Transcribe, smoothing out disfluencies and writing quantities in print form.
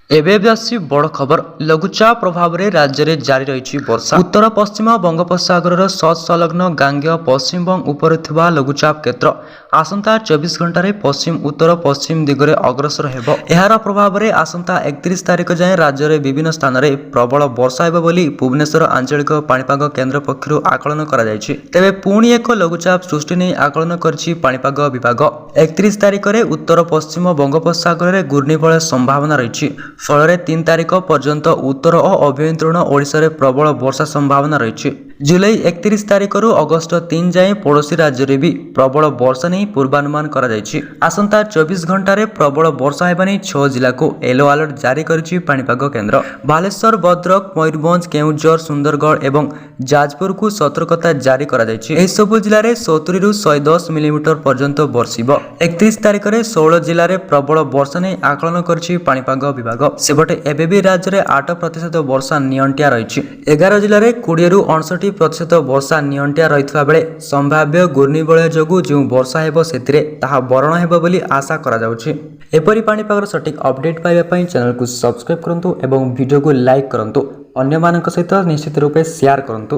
ଏବେ ଆସି ବଡ଼ ଖବର ଲଘୁଚାପ ପ୍ରଭାବରେ ରାଜ୍ୟରେ ଜାରି ରହିଛି ବର୍ଷା। ଉତ୍ତର ପଶ୍ଚିମ ବଙ୍ଗୋପସାଗରର ସଂଲଗ୍ନ ଗାଙ୍ଗେୟ ପଶ୍ଚିମବଙ୍ଗ ଉପରେ ଥିବା ଲଘୁଚାପ କ୍ଷେତ୍ର ଆସନ୍ତା 24 ଘଣ୍ଟାରେ ପଶ୍ଚିମ ଉତ୍ତର ପଶ୍ଚିମ ଦିଗରେ ଅଗ୍ରସର ହେବ। ଏହାର ପ୍ରଭାବରେ ଆସନ୍ତା 31 ତାରିଖ ଯାଏଁ ରାଜ୍ୟରେ ବିଭିନ୍ନ ସ୍ଥାନରେ ପ୍ରବଳ ବର୍ଷା ହେବ ବୋଲି ଭୁବନେଶ୍ୱର ଆଞ୍ଚଳିକ ପାଣିପାଗ କେନ୍ଦ୍ର ପକ୍ଷରୁ ଆକଳନ କରାଯାଇଛି। ତେବେ ପୁଣି ଏକ ଲଘୁଚାପ ସୃଷ୍ଟି ନେଇ ଆକଳନ କରିଛି ପାଣିପାଗ ବିଭାଗ। 31 ତାରିଖରେ ଉତ୍ତର ପଶ୍ଚିମ ବଙ୍ଗୋପସାଗରରେ ଘୂର୍ଣ୍ଣିବଳୟ ସମ୍ଭାବନା ରହିଛି। ଫଳରେ 3 ତାରିଖ ପର୍ଯ୍ୟନ୍ତ ଉତ୍ତର ଓ ଆଭ୍ୟନ୍ତରୀଣ ଓଡ଼ିଶାରେ ପ୍ରବଳ ବର୍ଷା ସମ୍ଭାବନା ରହିଛି। ଜୁଲାଇ 31 ତାରିଖରୁ ଅଗଷ୍ଟ 3 ଯାଏଁ ପଡ଼ୋଶୀ ରାଜ୍ୟରେ ବି ପ୍ରବଳ ବର୍ଷା ନେଇ ପୂର୍ବାନୁମାନ କରାଯାଇଛି। ଆସନ୍ତା 24 ଘଣ୍ଟାରେ ପ୍ରବଳ ବର୍ଷା ହେବା ନେଇ 6 ଜିଲ୍ଲାକୁ ୟେଲୋ ଆଲର୍ଟ ଜାରି କରିଛି ପାଣିପାଗ କେନ୍ଦ୍ର। ବାଲେଶ୍ୱର, ଭଦ୍ରକ, ମୟୂରଭଞ୍ଜ, କେଉଁଝର, ସୁନ୍ଦରଗଡ଼ ଏବଂ ଯାଜପୁରକୁ ସତର୍କତା ଜାରି କରାଯାଇଛି। ଏହିସବୁ ଜିଲ୍ଲାରେ 70ରୁ 110 ମିଲିମିଟର ପର୍ଯ୍ୟନ୍ତ ବର୍ଷିବ। 31 ତାରିଖରେ 16 ଜିଲ୍ଲାରେ ପ୍ରବଳ ବର୍ଷା ନେଇ ଆକଳନ କରିଛି ପାଣିପାଗ ବିଭାଗ। ସେପଟେ ଏବେ ବି ରାଜ୍ୟରେ 8% ବର୍ଷା ନିଅଣ୍ଟିଆ ରହିଛି। 11 ଜିଲ୍ଲାରେ 20ରୁ 59% ବର୍ଷା ନିଅଣ୍ଟିଆ ରହିଥିବା ବେଳେ ସମ୍ଭାବ୍ୟ ଘୂର୍ଣ୍ଣିବଳୟ ଯୋଗୁଁ ଯେଉଁ ବର୍ଷା ହେବ ସେଥିରେ ତାହା ବରଣ ହେବ ବୋଲି ଆଶା କରାଯାଉଛି। ଏପରି ପାଣିପାଗର ସଠିକ୍ ଅପଡେଟ୍ ପାଇବା ପାଇଁ ଚ୍ୟାନେଲକୁ ସବସ୍କ୍ରାଇବ୍ କରନ୍ତୁ ଏବଂ ଭିଡ଼ିଓକୁ ଲାଇକ୍ କରନ୍ତୁ। ଅନ୍ୟମାନଙ୍କ ସହିତ ନିଶ୍ଚିତ ରୂପେ ସେୟାର କରନ୍ତୁ।